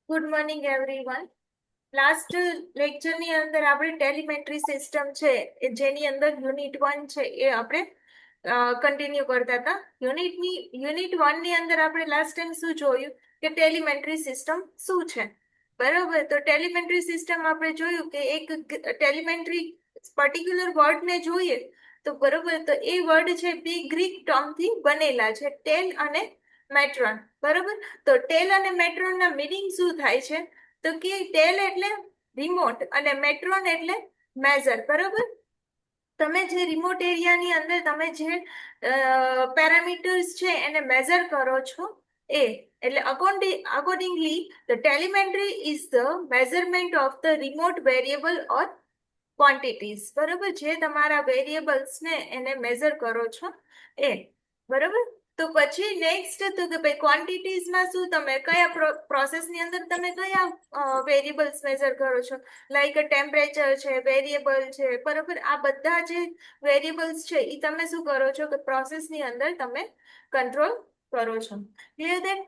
Good morning everyone. Last lecture ની અંદર આપણે ટેલિમેટ્રી સિસ્ટમ છે જેની અંદર યુનિટ 1 છે એ આપણે કન્ટિન્યુ કરતા હતા. યુનિટ 1 ની અંદર આપણે લાસ્ટ ટાઈમ શું જોયું કે ટેલિમેટ્રી સિસ્ટમ શું છે, બરોબર. તો ટેલિમેટ્રી સિસ્ટમ આપણે જોયું કે એક ટેલિમેટ્રી પર્ટિક્યુલર વર્ડ ને જોઈએ તો બરોબર, તો એ વર્ડ છે બે ગ્રીક ટર્મ થી બનેલા છે, ટેલ અને મેટ્રોન, બરોબર. તો ટેલ અને મેટ્રોન ના મીનિંગ શું થાય છે તો કે ટેલ એટલે રિમોટ અને મેટ્રોન એટલે મેજર, બરોબર. તમે જે રિમોટ એરિયાની અંદર તમે જે પેરામીટર્સ છે એને મેજર કરો છો એ એટલે accordingly the telemetry is the measurement of the remote variable or quantities, બરોબર. જે તમારા વેરિયેબલ્સ ને એને મેજર કરો છો એ, બરોબર. તો પછી નેક્સ્ટ તો કે ભાઈ ક્વોન્ટિટીઝમાં શું તમે કયા પ્રોસેસની અંદર તમે કયા વેરિયેબલ્સ મેજર કરો છો, લાઈક ટેમ્પરેચર છે, વેરિયેબલ છે, બરોબર. આ બધા જે વેરિયેબલ્સ છે એ તમે શું કરો છો કે પ્રોસેસની અંદર તમે કંટ્રોલ કરો છો, ક્લિયર દેટ.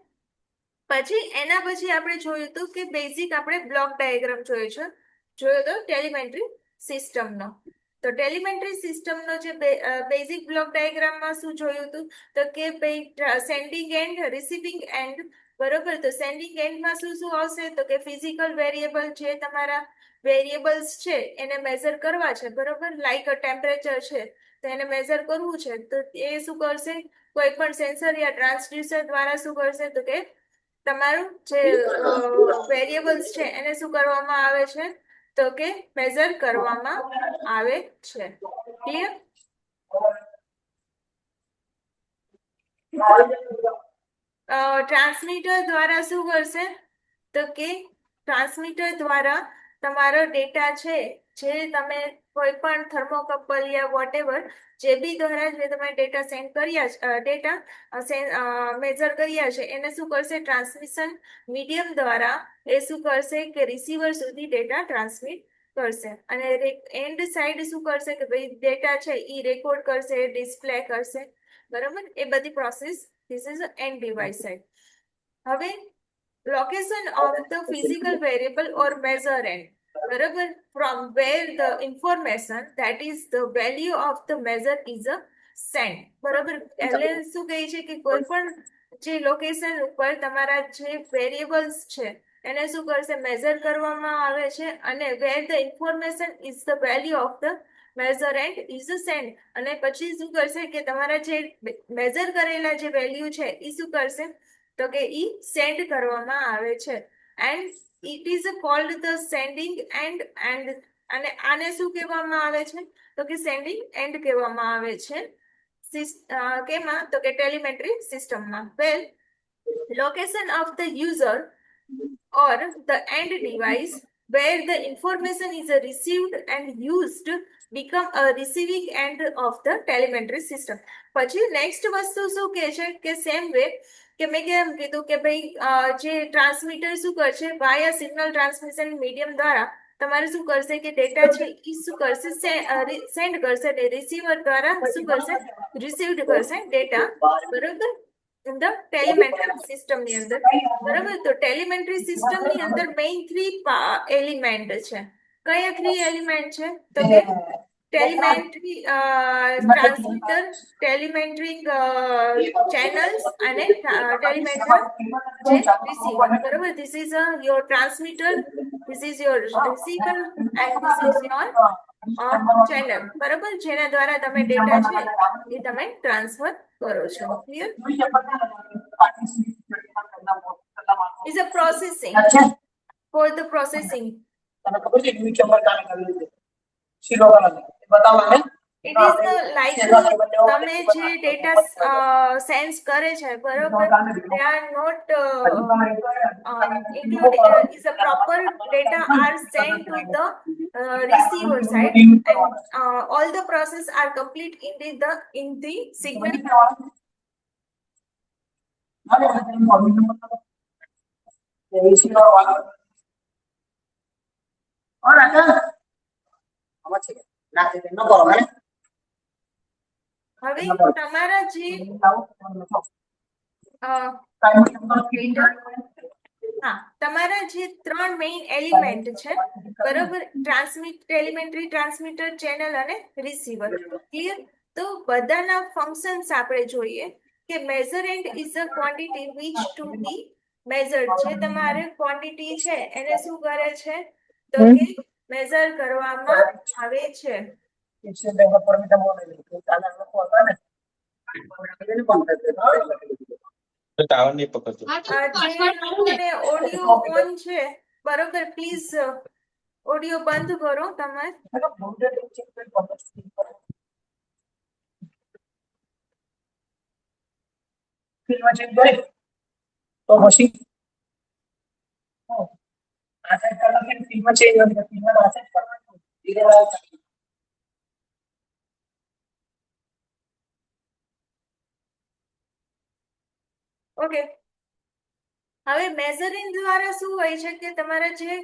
પછી એના પછી આપણે જોયું હતું કે બેઝિક આપણે બ્લોક ડાયાગ્રામ જોયો તો ટેલિમેટ્રી સિસ્ટમનો. તો ટેલિમેટ્રી સિસ્ટમનો જે બેઝિક બ્લોક ડાયાગ્રામમાં શું જોયું હતું તો કે ભાઈ સેન્ડિંગ એન્ડ રિસીવિંગ એન્ડ, બરોબર. તો સેન્ડિંગ એન્ડમાં શું શું આવશે તો કે ફિઝિકલ વેરિયેબલ જે તમારા વેરિયેબલ્સ છે એને મેઝર કરવા છે, બરોબર. લાઈક ટેમ્પરેચર છે તો એને મેઝર કરવું છે તો એ શું કરશે, કોઈ પણ સેન્સર યા ટ્રાન્સડ્યુસર દ્વારા શું કરશે તો કે તમારું જે વેરિયેબલ્સ છે એને શું કરવામાં આવે છે તો કે મેઝર કરવામાં આવે છે, ક્લિયર. ટ્રાન્સમીટર દ્વારા શું કરશે તો કે ટ્રાન્સમીટર દ્વારા તમારો ડેટા છે જે તમે કોઈ પણ થર્મોકપલ યા વોટેવર જે બી દ્વારા જે તમે ડેટા સેન્ડ કર્યા ડેટા મેજર કર્યા છે એને શું કરશે ટ્રાન્સમિશન મીડિયમ દ્વારા એ શું કરશે કે રિસીવર સુધી ડેટા ટ્રાન્સમિટ કરશે અને એન્ડ સાઈડ શું કરશે કે ભાઈ ડેટા છે એ રેકોર્ડ કરશે, ડિસ્પ્લે કરશે, બરાબર. એ બધી process, this is and device side. હવે location of the physical variable or measure end, બરાબર, from where the information that is the value of the measure is a sent, બરાબર. એટલે શું કહે છે કે કોઈ પણ જે લોકેશન ઉપર તમારા જે વેરિયેબલ્સ છે એને શું કરશે મેઝર કરવામાં આવે છે અને where the information is the value of the measure and is a send, અને પછી શું કરશે કે તમારા જે મેઝર કરેલા જે વેલ્યુ છે એ શું કરશે તો કે ઈ સેન્ડ કરવામાં આવે છે and it is called the sending end. અને આને શું કહેવામાં આવે છે તો કે સેન્ડિંગ એન્ડ કહેવામાં આવે છે કેમાં તો કે ટેલિમેટ્રી સિસ્ટમમાં. વેલ, location of the user or the end device where the information is received and used become a receiving end of the telemetry system. પછી નેક્સ્ટ વસ્તુ શું કહે છે કે સેમ વે કે મેં કેમ કીધું કે ભાઈ જે ટ્રાન્સમીટર શું કરશે વાયા સિગ્નલ ટ્રાન્સમિશન મીડિયમ દ્વારા તમારે શું કરશે કે ડેટા છે એ શું કરશે સેન્ડ કરશે અને રિસીવર દ્વારા શું કરશે રિસીવ્ડ કરશે ડેટા, બરોબર, ઇન ધ ટેલિમેટ્રી સિસ્ટમ ની અંદર, બરોબર. તો ટેલિમેટ્રી સિસ્ટમ ની અંદર મેઇન 3 એલિમેન્ટ છે. કયા 3 એલિમેન્ટ છે તો કે ટેલિમેટ્રી ટ્રાન્સમીટર, ટેલિમેટ્રી ચેનલ્સ અને ટેલિમેટર જે રિસીવર, બરોબર. This is your transmitter, this is your receiver and this is your channel, બરોબર, જેના દ્વારા તમે ડેટા છે એ તમે ટ્રાન્સફર કરો છો, clear. is a processing for the processing. It is the like તમે જે ડેટા સેન્સ કરે છે, બરોબર, they are not included, is a proper data are sent to the receiver side and all the process are complete in the signal. હવે તમારા જે હા, તમારા જે 3 મેઇન એલિમેન્ટ છે, બરોબર, ટેલિમેન્ટરી, ટ્રાન્સમીટર, ચેનલ અને રિસીવર. ક્લિયર? તો બધાના ફંક્શન્સ આપણે જોઈએ કે measurand is a quantity which to be measured. જે તમારે ક્વોન્ટિટી છે એને શું કરે છે તો કે મેઝર કરવામાં આવે છે. ટાવર નહીં પકડતો. જે લોકોને ઓડિયો ઓન છે, બરોબર, પ્લીઝ ઓડિયો બંધ કરો તમે. તો પછી આ સાઈડ કલર ફિલ્મ ચેન્જ હોય ફિલ્મ આ સાઈડ કરવાનું. ઓકે, હવે મેઝરિંગ દ્વારા શું હોય છે કે તમારા જે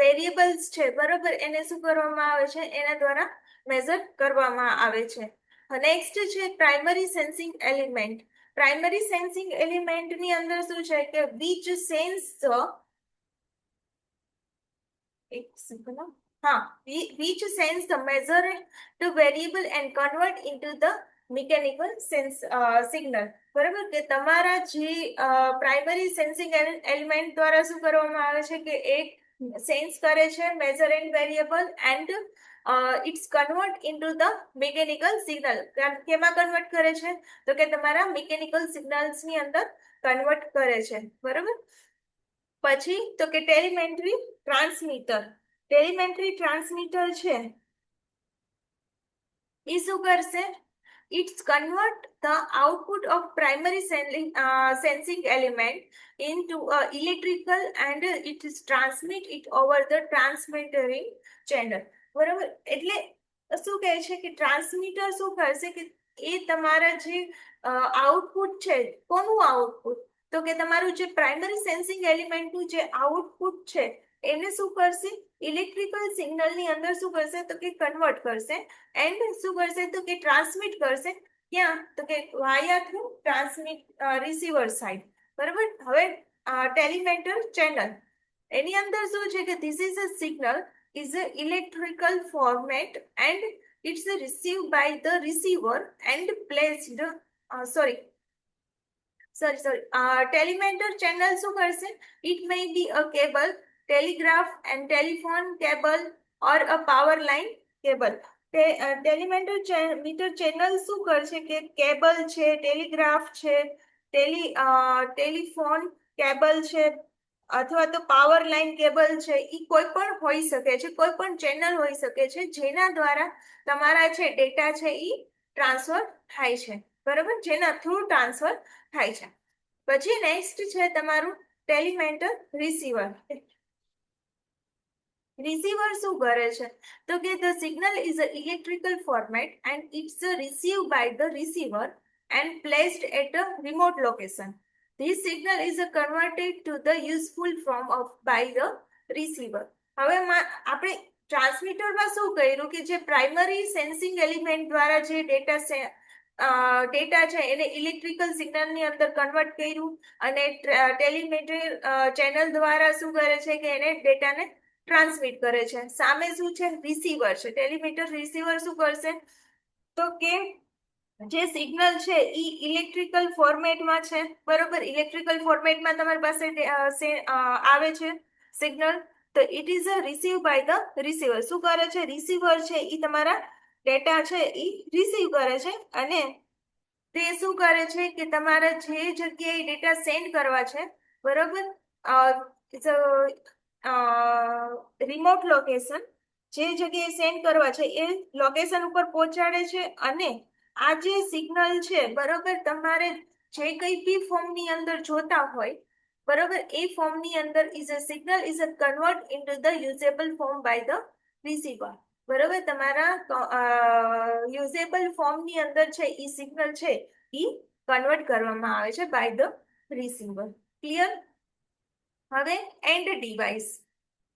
વેરિયેબલ્સ છે, બરોબર, એને શું કરવામાં આવે છે, એના દ્વારા મેઝર કરવામાં આવે છે. નેક્સ્ટ છે primary sensing element. Primary sensing એલિમેન્ટની અંદર શું છે કે વિચ સેન્સ એક સેકન્ડ, હા, which sense the measure to variable and convert into the mechanical signal. બરાબર, કે તમારા જે પ્રાઇમરી સેન્સિંગ એલિમેન્ટ દ્વારા શું કરવામાં આવે છે કે એક સેન્સ કરે છે measure and variable and it's convert into the mechanical signal. કેમાં કન્વર્ટ કરે છે તો કે તમારા મિકેનિકલ સિગ્નલ્સ ની અંદર કન્વર્ટ કરે છે. બરાબર, પછી તો કે ટેલિમેન્ટરી ટ્રાન્સમીટર. ટેલિમેન્ટરી ટ્રાન્સમીટર છે એ શું કરશે? It's convert the output of primary sensing element into a electrical and it is transmit it over the transmitting channel. બરાબર, એટલે શું કહે છે કે ટ્રાન્સમીટર શું કરશે કે એ તમારા જે આઉટપુટ છે, કોનું આઉટપુટ તો કે તમારું જે પ્રાઇમરી સેન્સિંગ એલિમેન્ટનું જે આઉટપુટ છે એને શું કરશે? ઇલેક્ટ્રિકલ સિગ્નલ ની અંદર શું કરશે તો કે કન્વર્ટ કરશે એન્ડ શું કરશે તો કે ટ્રાન્સમિટ કરશે. ક્યાં તો કે વાયા થ્રુ રિસીવર સાઇડ. બરાબર, હવે ટેલિમેન્ટર ચેનલ એની અંદર શું છે કે this is a signal is a electrical format and it's received by the receiver and placed telemeter channel શું કરશે? It may be a cable, telegraph and telephone cable or a power line cable. Meter channel શું કરશે કે cable છે, telegraph છે, telephone cable છે અથવા તો પાવર લાઇન કેબલ છે, એ કોઈ પણ હોઈ શકે છે, કોઈ પણ ચેનલ હોઈ શકે છે જેના દ્વારા તમારા છે ડેટા છે એ ટ્રાન્સફર થાય છે. બરાબર, જેના થ્રુ ટ્રાન્સફર થાય છે. પછી નેક્સ્ટ છે તમારું ટેલિમેન્ટર રિસીવર. રિસીવર શું કરે છે તો કે the signal is a electrical format and it's received by the receiver and placed at a remote location. This signal is converted to the useful form of by the receiver. હવે આપણે ટ્રાન્સમીટરમાં શું કર્યું કે જે પ્રાઇમરી સેન્સિંગ એલિમેન્ટ દ્વારા જે data છે એને ઇલેક્ટ્રિકલ સિગ્નલ ની અંદર કન્વર્ટ કર્યું અને ટેલિમેટ્રી ચેનલ દ્વારા શું કરે છે કે એને ડેટાને ટ્રાન્સમિટ કરે છે. સામે શું છે? રિસીવર છે. ટેલિમીટર રિસીવર શું કરશે તો કે જે સિગ્નલ છે એ ઇલેક્ટ્રિકલ ફોર્મેટમાં છે, બરોબર, ઇલેક્ટ્રિકલ ફોર્મેટમાં તમારી પાસે આવે છે સિગ્નલ, તો it is receive by the receiver. શું કરે છે? રિસીવર છે એ તમારા ડેટા છે એ રિસીવ કરે છે અને તે શું કરે છે કે તમારા જે જગ્યાએ ડેટા સેન્ડ કરવા છે, બરોબર, રિમોટ લોકેશન, જે જગ્યાએ સેન્ડ કરવા છે એ લોકેશન ઉપર પહોંચાડે છે અને આ જે સિગ્નલ છે, બરોબર, તમારે જે કઈ બી ફોર્મની અંદર જોતા હોય, બરોબર, એ ફોર્મની અંદર is a signal is a convert into the usable form by the receiver. બરોબર, તમારા યુઝેબલ ફોર્મની અંદર છે એ સિગ્નલ છે એ કન્વર્ટ કરવામાં આવે છે બાય ધ રિસીવર. ક્લિયર? હવે એન્ડ ડિવાઇસ.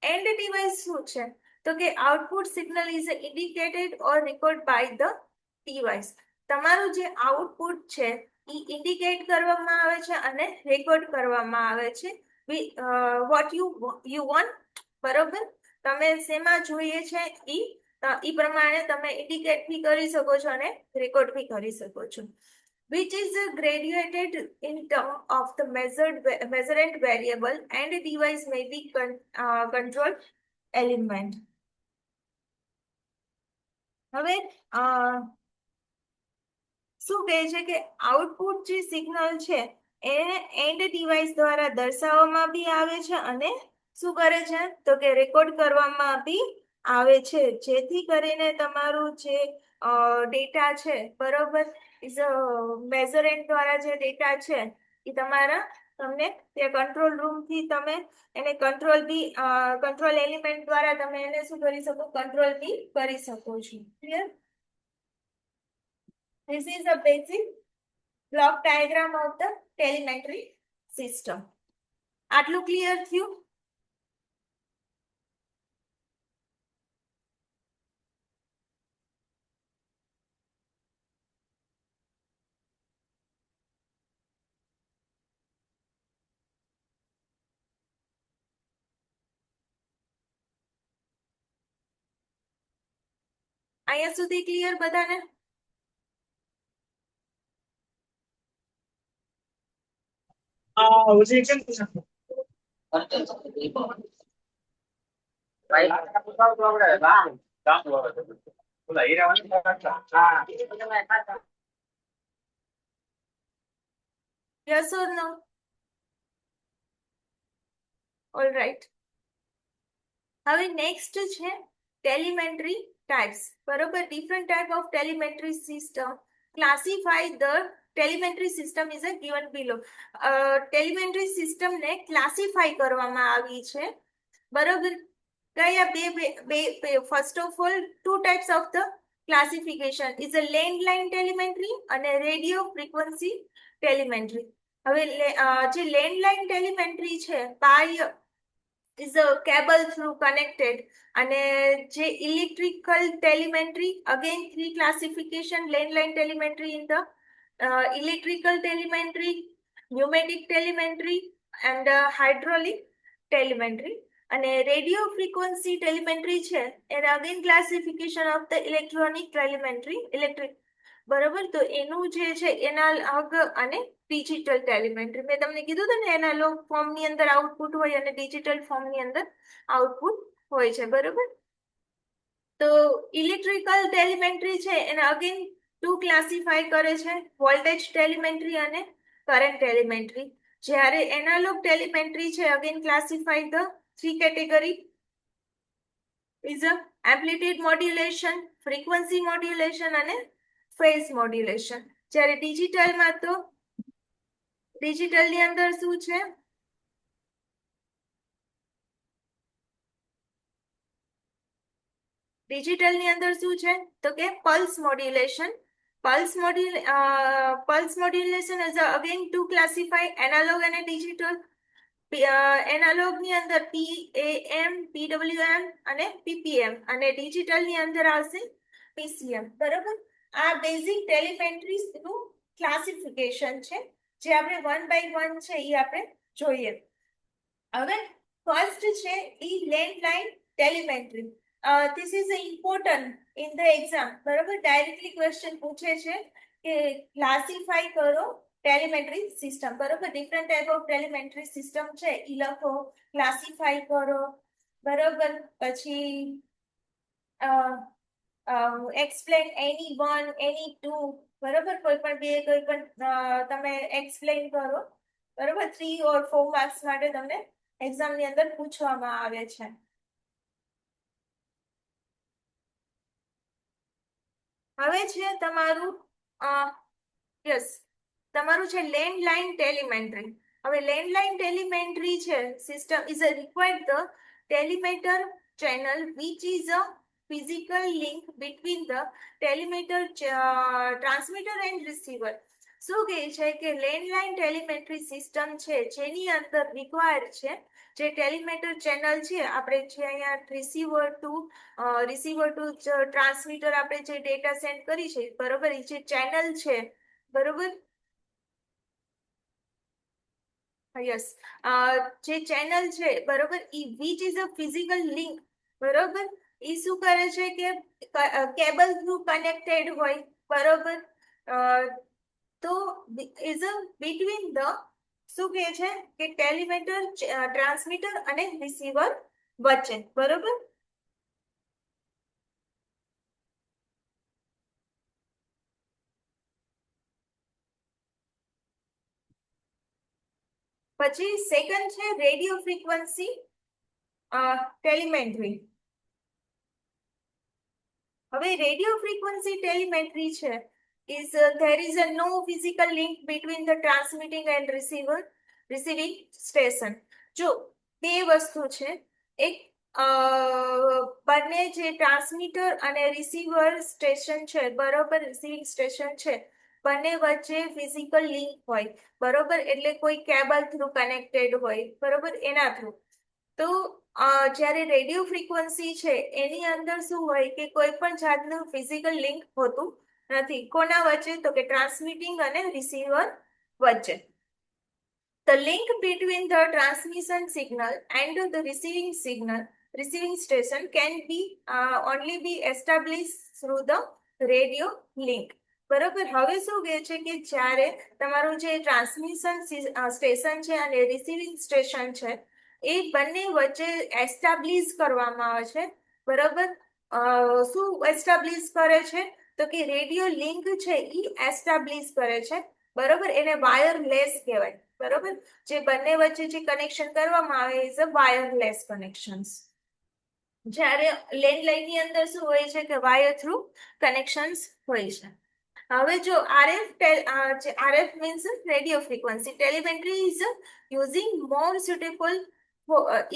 એન્ડ ડિવાઇસ શું છે તો કે output signal is indicated or record by the device. તમારું જે આઉટપુટ છે ઇન્ડિકેટ કરવામાં આવે છે અને રેકોર્ડ કરવામાં આવે છે વોટ યુ વોન્ટ, બરોબર. તમે શેમાં જોઈએ છે ઈ પ્રમાણે તમે ઇન્ડિકેટ બી કરી શકો છો અને રેકોર્ડ બી કરી શકો છો. Which is graduated in term of the measurement variable and device may be control element. હવે શું કહે છે કે આઉટપુટ જે સિગ્નલ છે એને એન્ડ ડિવાઇસ દ્વારા દર્શાવવામાં બી આવે છે અને શું કરે છે તો કે રેકોર્ડ કરવામાં બી આવે છે, જેથી કરીને તમારું જે ડેટા છે, બરોબર, ઇઝ મેઝરમેન્ટ દ્વારા જે ડેટા છે એ તમને ત્યાં કંટ્રોલ રૂમ થી તમે એને કંટ્રોલ એલિમેન્ટ દ્વારા તમે એને શું કરી શકો, કંટ્રોલ બી કરી શકો છો. Clear? This is a basic block diagram of the telemetry system. આટલું ક્લિયર થયું? અહીંયા સુધી ક્લિયર બધાને? હજી કેમ પૂછો? Yes or no? All right. હવે નેક્સ્ટ છે ટેલિમેન્ટ્રી ટાઈપ્સ, બરોબર. Different type of telemetry system classify the telemetry system is a given below. Telemetry સિસ્ટમને ક્લાસિફાય કરવામાં આવી છે, બરોબર. કયા બે first of all two types of the classification is a landline telemetry અને રેડિયો ફ્રીક્વન્સી ટેલિમેન્ટ્રી. હવે જે લેન્ડલાઇન ટેલિમેન્ટ્રી છે by is a cable through connected, અને જે electrical telemetry, again three classification: landline telemetry in the electrical telemetry, pneumatic telemetry and hydraulic telemetry. અને radio frequency telemetry છે એને again classification of the electronic telemetry, electric, બરોબર. તો એનું જે છે એનાલોગ અને ડિજિટલ ટેલિમેન્ટ્રી મેં તમને કીધું હતું ને, એનાલોગ ફોર્મ ની અંદર આઉટપુટ હોય અને ડિજિટલ ફોર્મ ની અંદર આઉટપુટ હોય છે, બરોબર. તો ઇલેક્ટ્રિકલ ટેલિમેન્ટ્રી છે એને અગેન ટુ ક્લાસિફાય કરે છે: વોલ્ટેજ ટેલિમેન્ટ્રી અને કરંટ ટેલિમેન્ટ્રી. જ્યારે એનાલોગ ટેલિમેન્ટ્રી છે again classify the three category is a amplitude modulation, frequency modulation અને ફેઝ મોડ્યુલેશન. જ્યારે ડિજિટલમાં તો ડિજિટલની અંદર શું છે, ડિજિટલની અંદર શું છે તો કે pulse modulation. Pulse modulation is again to classify analogue અને ડિજિટલ. એનાલોગ ની અંદર PAM, PWM અને PPM, અને ડિજિટલ ની અંદર આવશે PCM, બરોબર. આ બેઝિક ટેલિમેન્ટ્રી નું ક્લાસિફિકેશન છે, જે આપણે વન બાય વન છે એ આપણે જોઈએ. હવે ફર્સ્ટ છે ઈ landline telemetry. This is important in the exam, બરોબર. ડાયરેક્ટલી ક્વેશ્ચન પૂછે છે કે ક્લાસિફાઈ કરો ટેલિમેન્ટ્રી સિસ્ટમ, બરોબર. Different type of telemetry system છે ઈ લખો, ક્લાસિફાઈ કરો, બરોબર. પછી explain any one, any two, બરોબર. કોઈ પણ બે, કોઈ પણ તમે એક્સપ્લેન કરો, બરોબર. 3 or 4 માર્ક્સ માટે તમને એક્ઝામ ની અંદર પૂછવામાં આવે છે. હવે છે તમારું યસ, તમારું છે લેન્ડલાઇન ટેલિમેન્ટ્રી. હવે લેન્ડલાઇન ટેલિમેન્ટ્રી છે system is a required the telemeter channel which is a physical link between the telemeter transmitter and receiver. શું કહે છે કે લેન્ડલાઇન ટેલિમેટ્રી સિસ્ટમ છે જેની અંદર રિક્વાયર છે જે ટેલિમેટર ચેનલ છે, આપણે જે અહીંયા રિસીવર ટુ ટ્રાન્સમીટર આપણે જે ડેટા સેન્ડ કરી છે, બરોબર, એ જે ચેનલ છે, બરોબર, યસ, જે ચેનલ છે બરોબર, ઈ which is a physical link, બરોબર, ઈ શું કરે છે કે કેબલ થ્રુ કનેક્ટેડ હોય, બરોબર. અ, તો ઇઝ અ બિટવીન ધ, શું કહે છે કે ટેલિમીટર, ટ્રાન્સમીટર અને રિસીવર વચ્ચે, બરોબર. પછી સેકન્ડ છે રેડિયો ફ્રીક્વન્સી ટેલિમેન્ટ્રી. હવે રેડિયો ફ્રીક્વન્સી ટેલિમેટ્રી છે is there is a no physical link between the transmitting and receiving station. જો બે વસ્તુ છે, એક બંને જે ટ્રાન્સમીટર અને રિસીવર સ્ટેશન છે, બરોબર, રિસીવિંગ સ્ટેશન છે, બંને વચ્ચે ફિઝિકલ લિંક હોય, બરોબર, એટલે કોઈ કેબલ થ્રુ કનેક્ટેડ હોય, બરોબર, એના થ્રુ. તો જ્યારે રેડિયો ફ્રીક્વન્સી છે એની અંદર શું હોય કે કોઈ પણ જાતનું ફિઝિકલ લિંક હોતું નથી. કોના વચ્ચે? તો કે ટ્રાન્સમિટિંગ અને રિસીવર વચ્ચે. The link between the transmission signal and the receiving station can be only be established through the radio link. બરોબર. હવે શું કહે છે કે જ્યારે તમારું જે ટ્રાન્સમિશન સ્ટેશન છે અને રિસીવિંગ સ્ટેશન છે એ બંને વચ્ચે એસ્ટાબ્લિશ કરવામાં આવે છે, બરોબર. શું એસ્ટાબ્લિશ કરે છે? તો કે રેડિયો લિંક છે એ એસ્ટાબ્લિશ કરે છે, બરોબર. એને વાયરલેસ કહેવાય, બરોબર. જે બંને વચ્ચે જે કનેક્શન કરવામાં આવે ઇઝ અ વાયરલેસ કનેક્શન્સ. જ્યારે લેન્ડલાઇન ની અંદર શું હોય છે કે વાયર થ્રુ કનેક્શન્સ હોય છે. હવે જો RF means radio frequency telemetry is using more suitable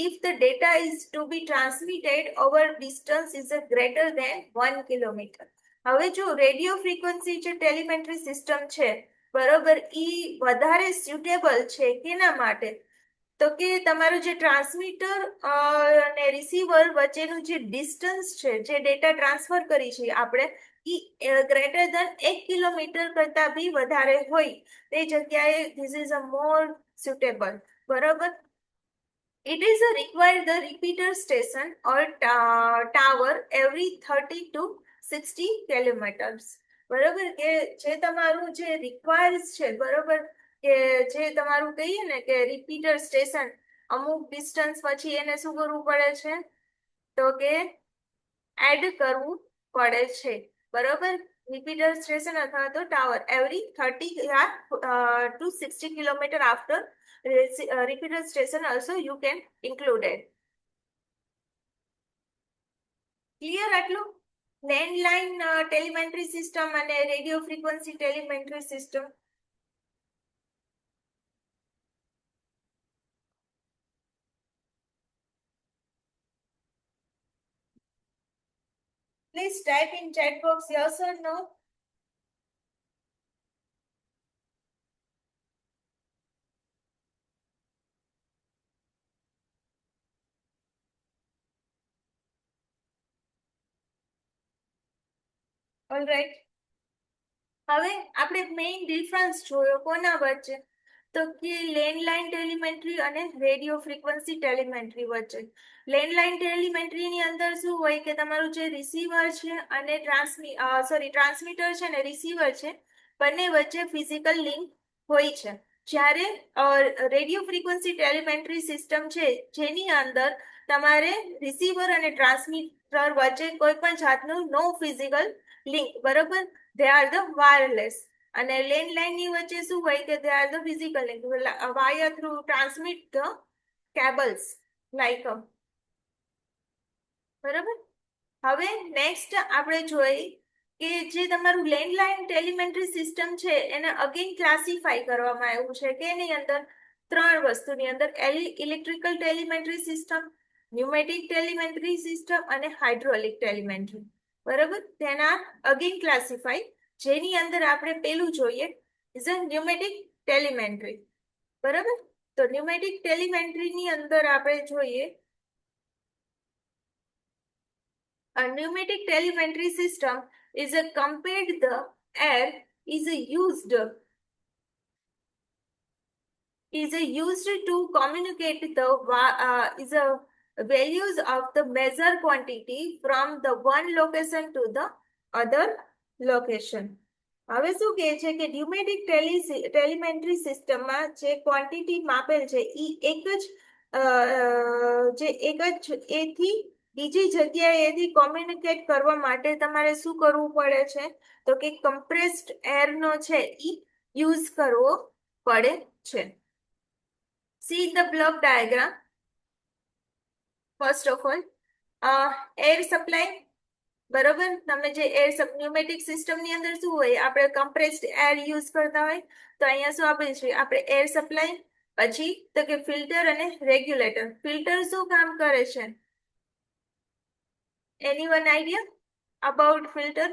if the data is to be transmitted over distance is greater than 1 kilometer. હવે જો રેડિયો ફ્રીક્વન્સી જે ટેલિમેટ્રી સિસ્ટમ છે, બરોબર, ઈ વધારે સ્યુટેબલ છે કેના માટે? તો કે તમારું જે ટ્રાન્સમીટર અને રિસીવર વચ્ચેનું જે ડિસ્ટન્સ છે, જે ડેટા ટ્રાન્સફર કરી છે આપણે, ઈ ગ્રેટર ધેન 1 કિલોમીટર કરતા બી વધારે હોય તે જગ્યાએ this is a more suitable, બરોબર. It is a required the repeater station or tower every 30 to 60 kilometers. બરોબર, કે જે તમારું જે રિક્વાયર્સ છે, બરોબર, કે જે તમારું કહીએ ને કે રિપીટર સ્ટેશન અમુક ડિસ્ટન્સ પછી એને શું કરવું પડે છે? તો કે એડ કરવું પડે છે, બરોબર. રિપીટર સ્ટેશન અથવા તો tower every 30 to 60 kilometre after repeater station also you can include it. Clear આટલું? લેન્ડલાઇન ટેલિમેન્ટ્રી સિસ્ટમ અને radio frequency telemetry system. Please type in chat box yes or no. All right. હવે આપણે main difference જોયો કોના વચ્ચે? તો કે landline telemetry અને રેડિયો ફ્રીક્વન્સી ટેલિમેન્ટ્રી વચ્ચે. લેન્ડલાઇન ટેલિમેન્ટ્રી ની અંદર શું હોય કે તમારું જે રિસીવર છે અને ટ્રાન્સમીટર છે ને રિસીવર છે, બંને વચ્ચે ફિઝિકલ લિંક હોય છે. જ્યારે રેડિયો ફ્રીક્વન્સી ટેલિમેન્ટ્રી સિસ્ટમ છે જેની અંદર તમારે રિસીવર અને ટ્રાન્સમીટર વચ્ચે કોઈ પણ જાતનું નો ફિઝિકલ લિંક, બરોબર, they are the wireless. અને લેન્ડલાઇન ની વચ્ચે શું હોય કે they are the physical link, wire through transmit the cables like બરોબર. હવે નેક્સ્ટ આપણે જોઈ કે જે તમારું લેન્ડલાઇન ટેલિમેન્ટ્રી સિસ્ટમ છે એને અગેન ક્લાસિફાઈ કરવામાં આવ્યું છે કે એની અંદર ત્રણ વસ્તુની અંદર ઇલેક્ટ્રિકલ ટેલિમેન્ટ્રી સિસ્ટમ, ન્યુમેટિક ટેલિમેન્ટ્રી સિસ્ટમ અને હાઇડ્રોલિક ટેલિમેન્ટ્રી, બરોબર. તેના અગેન ક્લાસિફાઈ, જેની અંદર આપણે પેલું જોઈએ ઇઝ અ ન્યુમેટિક ટેલિમેન્ટ્રી, બરોબર. તો ન્યુમેટિક ટેલિમેન્ટ્રી ની અંદર આપણે જોઈએ a pneumatic telemetry system is a compared the air is used is used to communicate the is a values of the measure quantity from the one location to the other location. હવે શું કહે છે કે pneumatic ટેલિમેન્ટ્રી સિસ્ટમમાં જે quantity માપેલ છે એ એક જ એથી બીજી જગ્યાએથી કોમ્યુનિકેટ કરવા માટે તમારે શું કરવું પડે છે તો કે કમ્પ્રેસ્ડ એરનો છે એ યુઝ કરવો પડે છે. See the block diagram. First of all, air supply. બરોબર, તમે જે એર ન્યુમેટિક સિસ્ટમ ની અંદર શું હોય, આપણે કમ્પ્રેસ્ડ એર યુઝ કરતા હોય, તો અહીંયા શું આપેલ છે, આપણે એર સપ્લાય, પછી તો કે ફિલ્ટર અને રેગ્યુલેટર. ફિલ્ટર શું કામ કરે છે? Any one idea about filter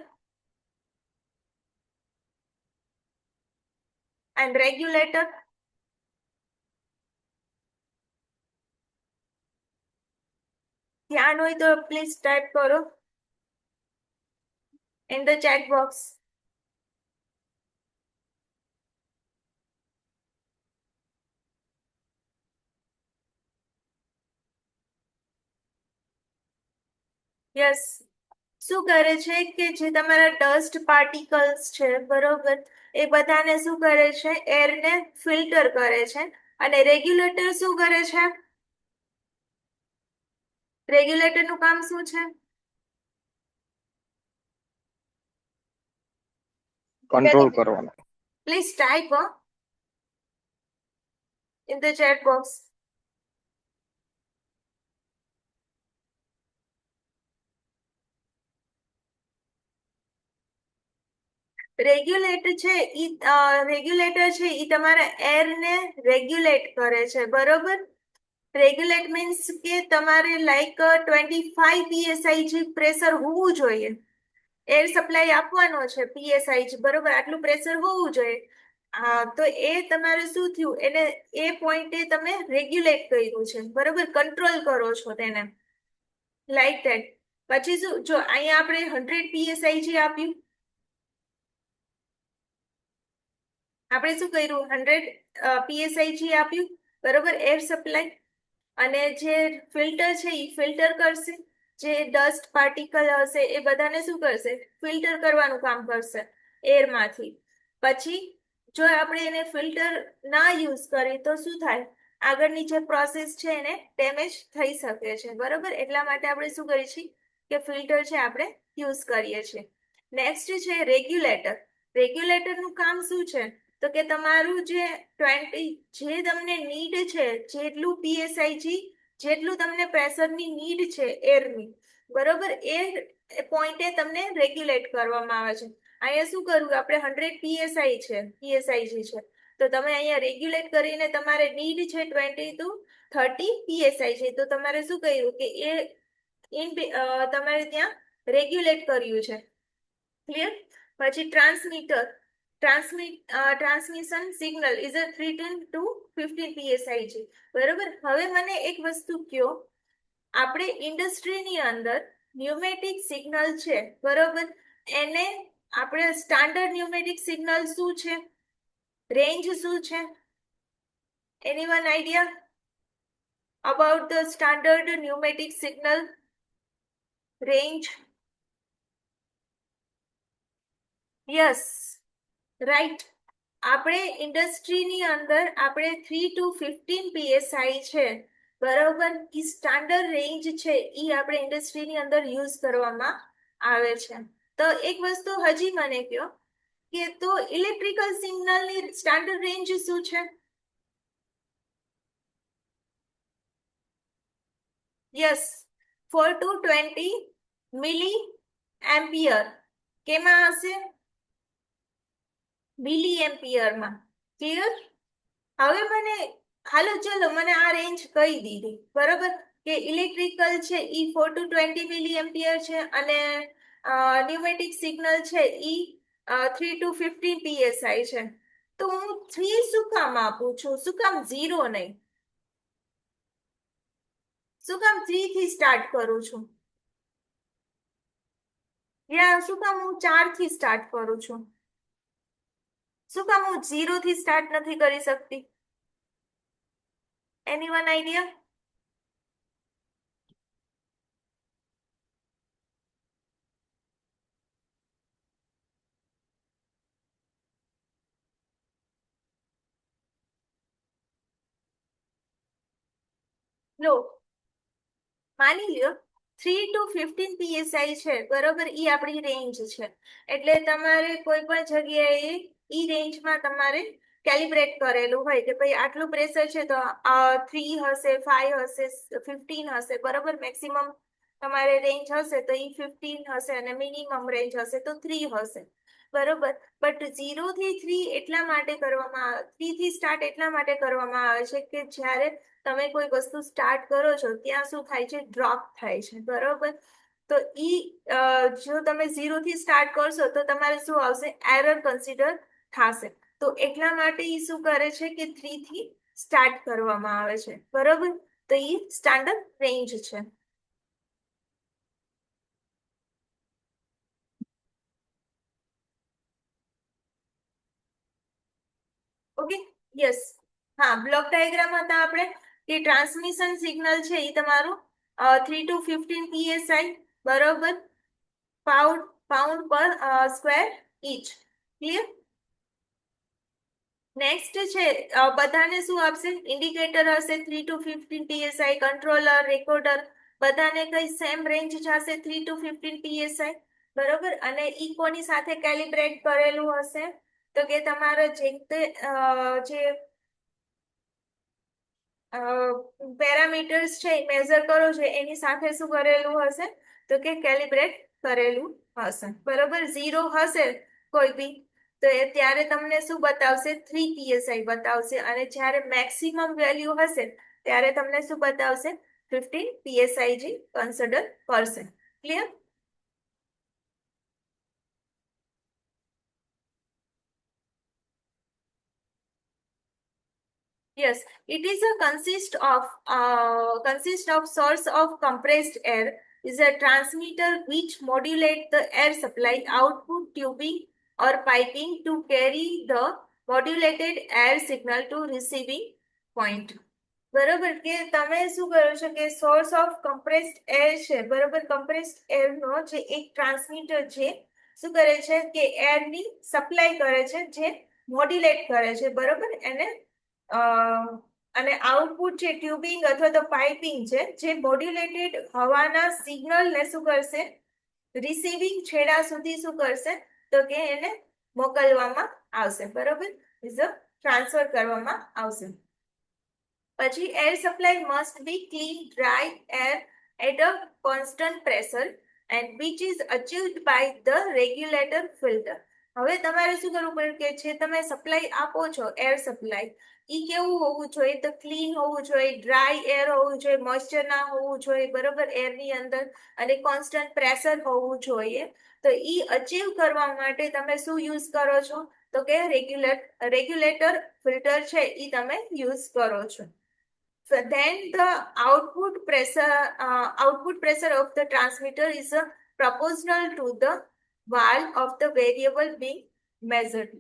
and regulator? ધ્યાન હોય તો પ્લીઝ ટાઈપ કરો in the chat box. Yes, શું કરે છે કે જે તમારા ડસ્ટ પાર્ટિકલ્સ છે, બરોબર, એ બધાને શું કરે છે, એરને ફિલ્ટર કરે છે. અને રેગ્યુલેટર શું કરે છે? રેગ્યુલેટર નું કામ શું છે? કંટ્રોલ કરવાનો. Please type in the chat box. Regulator છે ઈ તમારા એરને રેગ્યુલેટ કરે છે, બરોબર. રેગ્યુલેટ મીન્સ કે તમારે લાઈક 25 PSI પ્રેશર હોવું જોઈએ. એર સપ્લાય આપવાનો છે PSI, બરોબર, આટલું પ્રેશર હોવું જોઈએ. તો એ તમારે શું થયું, એને એ પોઈન્ટે તમે રેગ્યુલેટ કર્યું છે, બરોબર, કંટ્રોલ કરો છો તેને, લાઈક ધેટ. પછી શું, જો અહીંયા આપણે 100 PSI આપ્યું, આપણે શું કર્યું, 100 PSI આપ્યું, બરોબર, એર સપ્લાય. અને જે ફિલ્ટર છે એ ફિલ્ટર કરશે, જે ડસ્ટ પાર્ટિકલ હશે એ બધાને શું કરશે, ફિલ્ટર કરવાનું કામ કરશે એરમાંથી. પછી જો આપણે એને ફિલ્ટર ના યુઝ કરીએ તો શું થાય, આગળની જે પ્રોસેસ છે એને ડેમેજ થઈ શકે છે, બરોબર. એટલા માટે આપણે શું કરીએ છીએ કે ફિલ્ટર છે આપણે યુઝ કરીએ છીએ. નેક્સ્ટ છે રેગ્યુલેટર. રેગ્યુલેટરનું કામ શું છે તો કે તમારું જે 20 જે તમને નીડ છે, જેટલું PSI જેટલું તમને પ્રેશરની નીડ છે એરની, બરોબર, એ પોઈન્ટે તમને રેગ્યુલેટ કરવામાં આવે છે. અહીંયા શું કરવું, આપણે 100 PSI છે, તો તમે અહીંયા રેગ્યુલેટ કરીને તમારે નીડ છે 20 to 30 PSI છે, તો તમારે શું કર્યું કે એ તમારે ત્યાં રેગ્યુલેટ કર્યું છે. ક્લિયર? પછી transmitter. Transmission signal is 13 to 15 PSI છે, બરોબર. હવે મને એક વસ્તુ કયો, આપણે ઇન્ડસ્ટ્રીની અંદર ન્યુમેટિક સિગ્નલ છે, બરોબર, એને આપણે સ્ટાન્ડર્ડ ન્યુમેટિક સિગ્નલ શું છે, રેન્જ શું છે? Any one idea about the standard pneumatic signal range? Yes, right. આપણે ઇન્ડસ્ટ્રીની અંદર આપણે 3 to 15 PSI છે, બરોબર, ઈ સ્ટાન્ડર્ડ રેન્જ છે, ઈ આપણે ઇન્ડસ્ટ્રીની અંદર યુઝ કરવામાં આવે છે. તો એક વસ્તુ હજી મને કહો કે તો ઇલેક્ટ્રિકલ સિગ્નલની સ્ટાન્ડર્ડ રેન્જ શું છે? Yes, 4 to 20 milli ampere. કેમાં હશે? મિલી એમ્પિયરમાં. ક્લિયર? હવે મને હાલો, ચલો, મને આ રેન્જ કહી દીધી, બરોબર, કે ઇલેક્ટ્રિકલ છે ઈ 4 to 20 મિલી એમ્પિયર છે, અને ન્યુમેટિક સિગ્નલ છે ઈ 3 to 15 PSI છે. તો હું 3 શું કામ આપું છું, શું કામ 0 નહીં? શું કામ 3 થી સ્ટાર્ટ કરું છું? યા શું કામ હું 4 થી સ્ટાર્ટ કરું છું? શું કામ હું 0 થી સ્ટાર્ટ નથી કરી શકતી? Anyone idea? લો, માની લ્યો 3 to 15 PSI છે બરોબર, ઈ આપણી રેન્જ છે. એટલે તમારે કોઈ પણ જગ્યાએ ઈ રેન્જમાં તમારે કેલિબ્રેટ કરેલું હોય કે ભાઈ આટલું પ્રેશર છે તો 3 હશે, 5 હશે, 15 હશે બરોબર. મેક્સિમમ તમારે રેન્જ હશે તો ઈ 15 હશે અને મિનિમમ રેન્જ હશે તો 3 હશે બરોબર. બટ 0 થી 3 એટલા માટે કરવામાં 3 થી સ્ટાર્ટ એટલા માટે કરવામાં આવે છે કે જ્યારે તમે કોઈ વસ્તુ સ્ટાર્ટ કરો છો ત્યાં શું થાય છે, ડ્રોપ થાય છે બરોબર. તો ઈ જો તમે 0 થી સ્ટાર્ટ કરશો તો તમારે શું આવશે, એરર કન્સિડર થશે. તો એટલા માટે ઈ શું કરે છે કે 3 થી સ્ટાર્ટ કરવામાં આવે છે બરોબર. તો ઈ સ્ટાન્ડર્ડ રેન્જ છે. Okay, yes. હા, બ્લોક ડાયાગ્રામ હતા આપણે કે ટ્રાન્સમિશન સિગ્નલ છે એ તમારું 3 to 15 PSI બરોબર, પાઉન્ડ પર સ્ક્વેર ઇંચ. ક્લિયર? નેક્સ્ટ છે બધાને શું આપશે, ઇન્ડિકેટર હશે 3 to 15 PSI, કંટ્રોલર, રેકોર્ડર બધાને કઈ સેમ રેન્જ જશે 3 to 15 PSI બરોબર. અને ઈ કોની સાથે કેલિબ્રેટ કરેલું હશે તો કે તમારે જે પેરામીટર્સ છે મેઝર કરો છો એની સાથે શું કરેલું હશે તો કે કેલિબ્રેટ કરેલું હશે બરોબર. 0 હશે કોઈ બી તો એ ત્યારે તમને શું બતાવશે, 3 PSI બતાવશે. અને જ્યારે મેક્સિમમ વેલ્યુ હશે ત્યારે તમને શું બતાવશે, 15 PSI જે કન્સિડર કરશે. Clear? Yes, it is a consist of source of compressed air is a transmitter which modulate the air supply output tubing or piping to carry the modulated air signal to receiving point. બરોબર. કે તમે શું કરો છો કે source of compressed air છે બરોબર. Compressed air નો જે એક ટ્રાન્સમીટર છે શું કરે છે કે એરની સપ્લાય કરે છે, જે મોડ્યુલેટ કરે છે બરોબર એને. અને આઉટપુટ છે ટ્યુબિંગ અથવા તો પાઇપિંગ છે જે મોડ્યુલેટેડ હવાના સિગ્નલ ને શું કરશે, રિસીવિંગ છેડા સુધી શું કરશે તો કે એને મોકલવામાં આવશે બરોબર. ઇઝ ટ્રાન્સફર કરવામાં આવશે. પછી air supply must be clean dry air at a constant pressure and which is achieved by the regulator filter. હવે તમારે શું કરવું પડે કે જે તમે સપ્લાય આપો છો એર સપ્લાય ઈ કેવું હોવું જોઈએ, તો ક્લીન હોવું જોઈએ, ડ્રાય એર હોવું જોઈએ, મોઇસ્ચર ના હોવું જોઈએ બરોબર એરની અંદર, અને કોન્સ્ટન્ટ પ્રેશર હોવું જોઈએ. તો ઈ અચીવ કરવા માટે તમે શું યુઝ કરો છો તો કે રેગ્યુલેટર ફિલ્ટર છે ઈ તમે યુઝ કરો છો. So then the output pressure of the transmitter is proportional to the value of the variable being measured.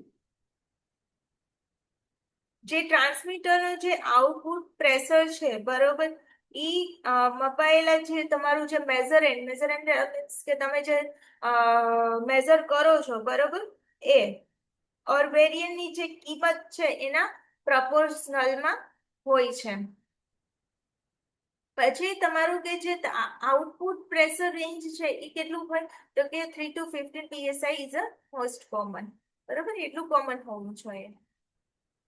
જે ટ્રાન્સમીટરનું જે આઉટપુટ પ્રેશર છે બરોબર, ઈ મપાયેલા જે તમારું જે મેઝરન્ટ મીન્સ કે તમે જે મેઝર કરો છો બરોબર એ ઓર વેરિયન્ટની જે કિંમત છે એના પ્રપોર્શનલમાં હોય છે. પછી તમારું કે જે આઉટપુટ પ્રેશર રેન્જ છે એ કેટલું હોય તો કે 3 to 15 PSI is a most common બરોબર, એટલું કોમન હોવું જોઈએ.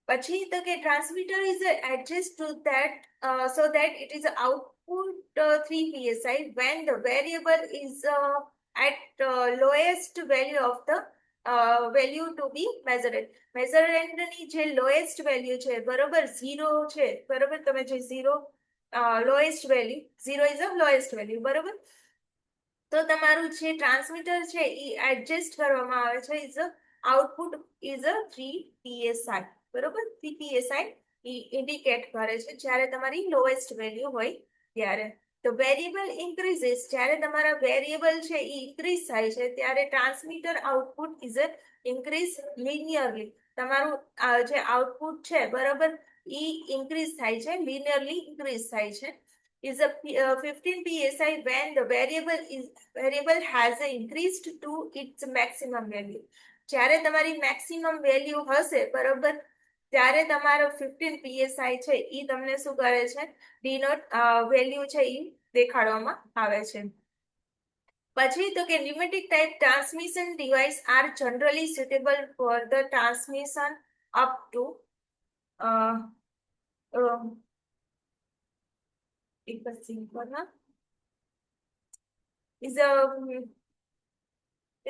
પછી તો કે transmitter is adjust to that so that it is output 3 PSI when the variable is at lowest value of the value to be measured. Measurement ની જે lowest value છે બરોબર 0 છે બરોબર, તમે જે 0 lowest value 0 is the lowest value બરોબર. તો તમારું જે ટ્રાન્સમીટર છે એ એડજસ્ટ કરવામાં આવે છે ઇઝ આઉટપુટ ઇઝ 3 PSI બરોબર. 3 PSI ઇન્ડિકેટ કરે છે જ્યારે તમારી લોએસ્ટ વેલ્યુ હોય ત્યારે. તો વેરિયેબલ ઇન્ક્રીઝિસ, જ્યારે તમારા વેરિયેબલ છે એ ઇન્ક્રીઝ થાય છે ત્યારે transmitter output is increase linearly. તમારું જે આઉટપુટ છે બરોબર ઈ ઇન્ક્રીઝ થાય છે, લિનિયરલી ઇન્ક્રીઝ થાય છે. is a 15 psi when the variable has increased to its maximum value. જ્યારે તમારી મેક્સિમમ વેલ્યુ હશે બરોબર, ત્યારે તમારો 15 psi છે ઈ તમને શું કરે છે, ડિનોટ વેલ્યુ છે ઈ દેખાડવામાં આવે છે. પછી તો કે pneumatic type transmission device are generally suitable for the transmission up to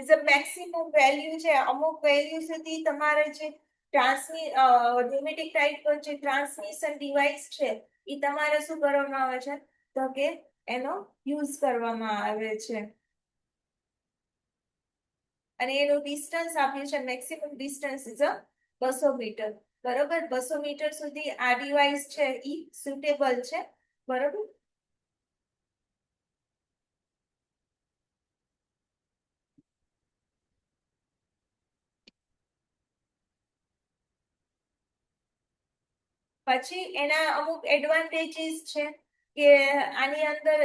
is a maximum value છે, અમુક વેલ્યુ સુધી તમારે જે ન્યુમેટિક ટાઈપ પર જે ટ્રાન્સમિશન ડિવાઇસ છે એ તમારે શું કરવામાં આવે છે, તો કે એનો યુઝ કરવામાં આવે છે. અને એનું ડિસ્ટન્સ આપ્યું છે, મેક્સિમમ ડિસ્ટન્સ ઇઝ 200 મીટર. બરોબર, 200 મીટર સુધી આ ડિવાઇસ છે ઈ સુટેબલ છે. બરોબર. પછી એના અમુક એડવાન્ટેજીસ છે કે આની અંદર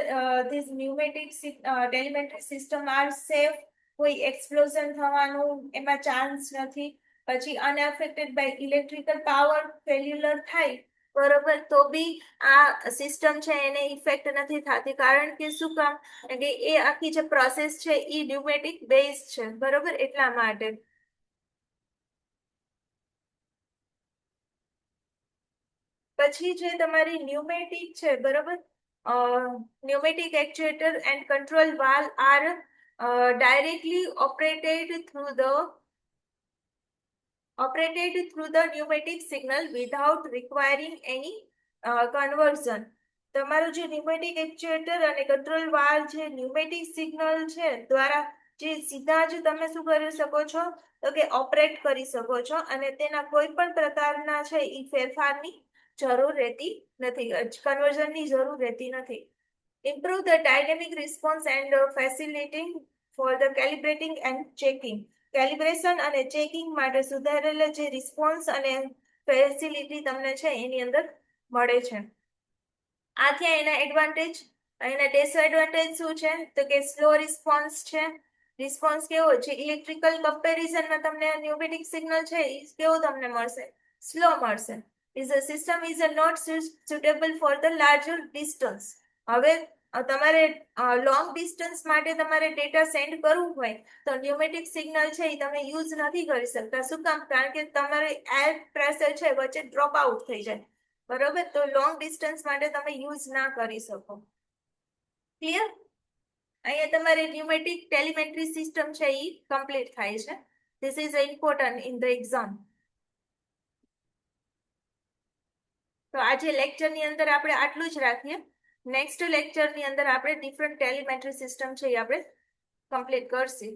this pneumatic telemetry system R safe, કોઈ એક્સપ્લોઝન થવાનું એમાં ચાન્સ નથી. પછી અનઅફેક્ટેડ બાય ઇલેક્ટ્રિકલ પાવર ફેલ્યુલર થાય બરોબર તો બી આ સિસ્ટમ છે એને ઇફેક્ટ નથી થતી, કારણ કે શું કામ કે એ આખી જે પ્રોસેસ છે એ ન્યુમેટિક બેઝ છે બરોબર, એટલા માટે. પછી જે તમારી ન્યુમેટિક છે બરોબર, pneumatic actuator and control valve are directly operated through the pneumatic signal without requiring any conversion. તમારું જે ન્યુમેટિક એક્ચ્યુએટર અને કંટ્રોલ વાલ્વ જે ન્યુમેટિક સિગ્નલ છે દ્વારા જે સીધા જ તમે શું કરી શકો છો, તો કે ઓપરેટ કરી શકો છો, અને તેના કોઈ પણ પ્રકારના છે એ ફેરફારની જરૂર રહેતી નથી, કન્વર્ઝનની જરૂર રહેતી નથી. Improve the dynamic response and facilitating for the calibrating and checking. Calibration અને ચેકિંગ માટે સુધારેલા જે રિસ્પોન્સ અને ફેસિલિટી તમને છે એની અંદર મળે છે. આ થયા એના એડવાન્ટેજ. એના ડિસએડવાન્ટેજ શું છે, તો કે સ્લો રિસ્પોન્સ છે. રિસ્પોન્સ કેવો છે, ઇલેક્ટ્રિકલ કમ્પેરિઝનમાં તમને ન્યુમેટિક સિગ્નલ છે એ કેવો તમને મળશે, સ્લો મળશે. is a system is not suitable for the larger distance. હવે તમારે લોંગ ડિસ્ટન્સ માટે તમારે ડેટા સેન્ડ કરવું હોય તો ન્યુમેટિક સિગ્નલ છે એ તમે યુઝ નથી કરી શકતા. શું કામ, કારણ કે તમારે એર પ્રેશર છે વચ્ચે ડ્રોપ આઉટ થઈ જાય બરોબર, તો લોંગ ડિસ્ટન્સ માટે તમે યુઝ ના કરી શકો. ક્લિયર? અહીંયા તમારે ન્યુમેટિક ટેલિમેટ્રી સિસ્ટમ છે એ કમ્પ્લીટ થાય છે. This is important in the exam. તો આજે લેક્ચરની અંદર આપણે આટલું જ રાખીએ. નેક્સ્ટ લેક્ચરની અંદર આપણે ડિફરન્ટ ટેલિમેટ્રી સિસ્ટમ છે એ આપણે કમ્પ્લીટ કરશું.